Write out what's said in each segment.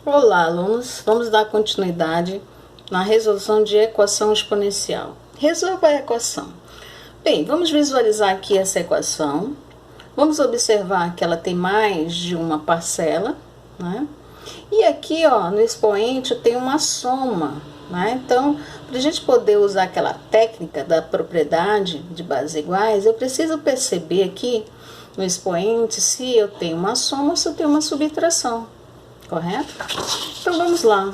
Olá, alunos! Vamos dar continuidade na resolução de equação exponencial. Resolva a equação. Bem, vamos visualizar aqui essa equação. Vamos observar que ela tem mais de uma parcela, né? E aqui, ó, no expoente tem uma soma, né? Então, para a gente poder usar aquela técnica da propriedade de bases iguais, eu preciso perceber aqui no expoente se eu tenho uma soma ou se eu tenho uma subtração. Correto? Então vamos lá,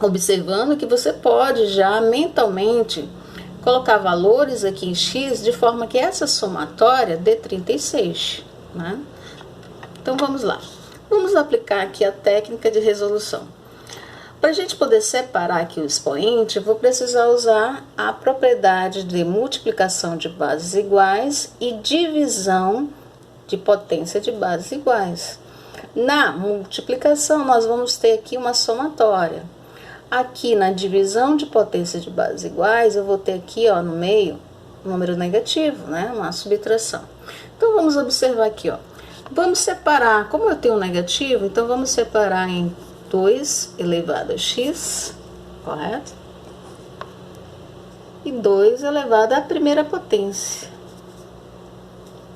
observando que você pode já mentalmente colocar valores aqui em x de forma que essa somatória dê 36, né? Então vamos lá, vamos aplicar aqui a técnica de resolução. Para a gente poder separar aqui o expoente, eu vou precisar usar a propriedade de multiplicação de bases iguais e divisão de potência de bases iguais. Na multiplicação, nós vamos ter aqui uma somatória. Aqui na divisão de potência de bases iguais, eu vou ter aqui, ó, no meio, um número negativo, né? Uma subtração. Então, vamos observar aqui, ó. Vamos separar, como eu tenho um negativo, então vamos separar em 2 elevado a x, correto? E 2 elevado à primeira potência.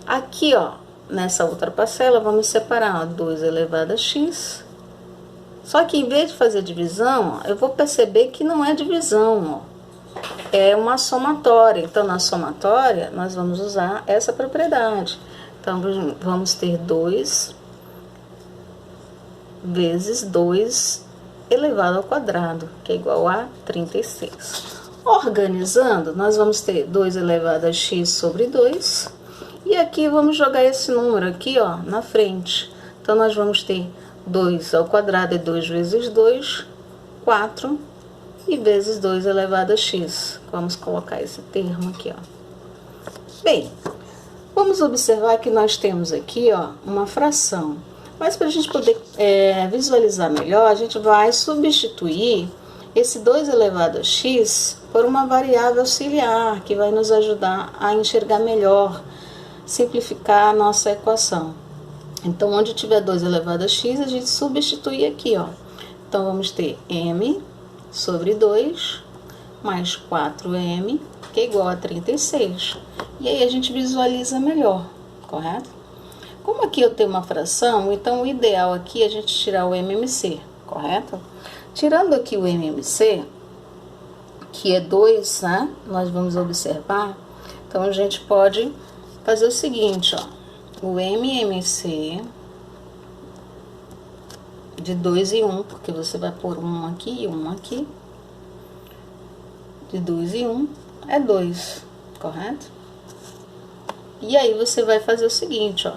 Aqui, ó. Nessa outra parcela, vamos separar, ó, 2 elevado a x. Só que em vez de fazer divisão, ó, eu vou perceber que não é divisão, ó. É uma somatória. Então, na somatória, nós vamos usar essa propriedade. Então, vamos ter 2 vezes 2 elevado ao quadrado, que é igual a 36. Organizando, nós vamos ter 2 elevado a x sobre 2. E aqui vamos jogar esse número aqui, ó, na frente. Então, nós vamos ter 2 ao quadrado é 2 vezes 2, 4, e vezes 2 elevado a x. Vamos colocar esse termo aqui, ó. Bem, vamos observar que nós temos aqui, ó, uma fração. Mas para a gente poder visualizar melhor, a gente vai substituir esse 2 elevado a x por uma variável auxiliar, que vai nos ajudar a enxergar melhor, simplificar a nossa equação. Então, onde tiver 2 elevado a x, a gente substitui aqui, ó. Então, vamos ter m sobre 2 mais 4m, que é igual a 36. E aí, a gente visualiza melhor, correto? Como aqui eu tenho uma fração, então o ideal aqui é a gente tirar o MMC, correto? Tirando aqui o MMC, que é 2, né? Nós vamos observar. Então, a gente pode fazer o seguinte, ó, o MMC de 2 e 1, porque você vai pôr um aqui e um aqui, de 2 e 1 é 2, correto? E aí você vai fazer o seguinte, ó,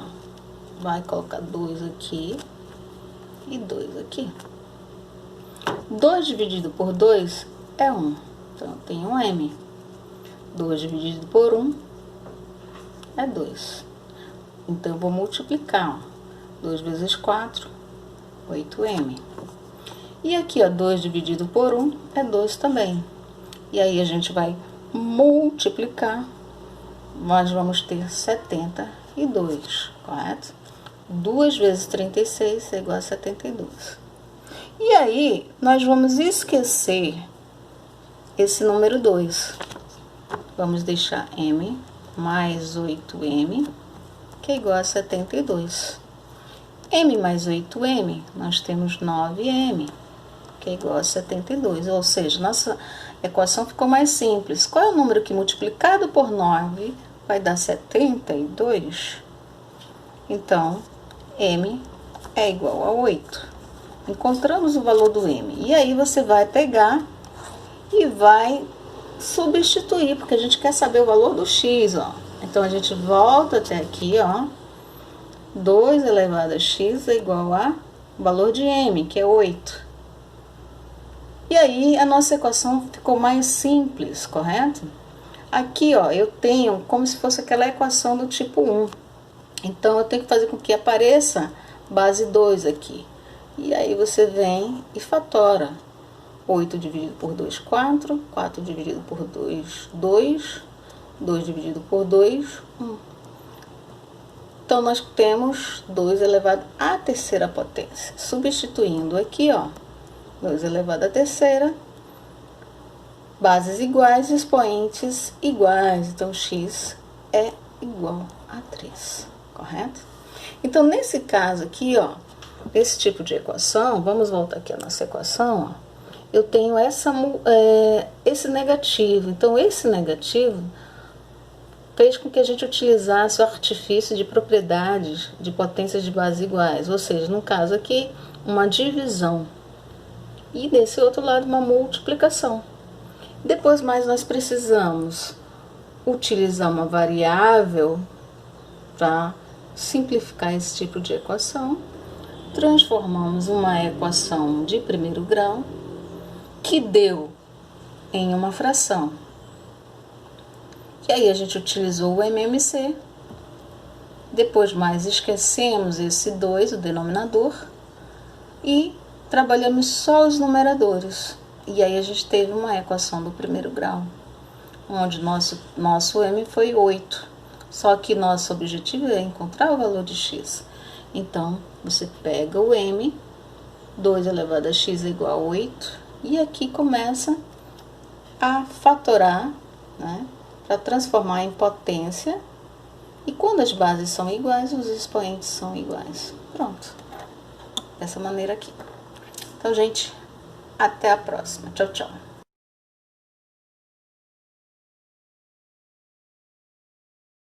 vai colocar 2 aqui e 2 aqui. 2 dividido por 2 é 1, então eu tenho um M. 2 dividido por 1 é 2. Então, eu vou multiplicar, ó. 2 vezes 4, 8m. E aqui, ó, 2 dividido por 1 é 2 também. E aí, a gente vai multiplicar, nós vamos ter 72, correto? 2 vezes 36 é igual a 72. E aí, nós vamos esquecer esse número 2. Vamos deixar m mais 8m, que é igual a 72. M mais 8m, nós temos 9m, que é igual a 72. Ou seja, nossa equação ficou mais simples. Qual é o número que multiplicado por 9 vai dar 72? Então, m é igual a 8. Encontramos o valor do m. E aí, você vai pegar e vai substituir, porque a gente quer saber o valor do x, ó. Então, a gente volta até aqui, ó. 2 elevado a x é igual a valor de m, que é 8. E aí, a nossa equação ficou mais simples, correto? Aqui, ó, eu tenho como se fosse aquela equação do tipo 1. Então, eu tenho que fazer com que apareça base 2 aqui. E aí, você vem e fatora. 8 dividido por 2, 4. 4 dividido por 2, 2. 2 dividido por 2, 1. Então, nós temos 2 elevado à terceira potência. Substituindo aqui, ó, 2 elevado à terceira, bases iguais, expoentes iguais. Então, x é igual a 3, correto? Então, nesse caso aqui, ó, esse tipo de equação, vamos voltar aqui à nossa equação, ó, eu tenho esse negativo. Então, esse negativo fez com que a gente utilizasse o artifício de propriedades de potências de base iguais, ou seja, no caso aqui, uma divisão, e desse outro lado uma multiplicação. Depois mais nós precisamos utilizar uma variável para simplificar esse tipo de equação. Transformamos uma equação de primeiro grau que deu em uma fração. E aí a gente utilizou o MMC, depois mais esquecemos esse 2, o denominador, e trabalhamos só os numeradores. E aí a gente teve uma equação do primeiro grau, onde nosso M foi 8, só que nosso objetivo é encontrar o valor de x. Então, você pega o M, 2 elevado a x é igual a 8, e aqui começa a fatorar, né? Para transformar em potência, e quando as bases são iguais, os expoentes são iguais. Pronto. Dessa maneira aqui. Então, gente, até a próxima. Tchau, tchau.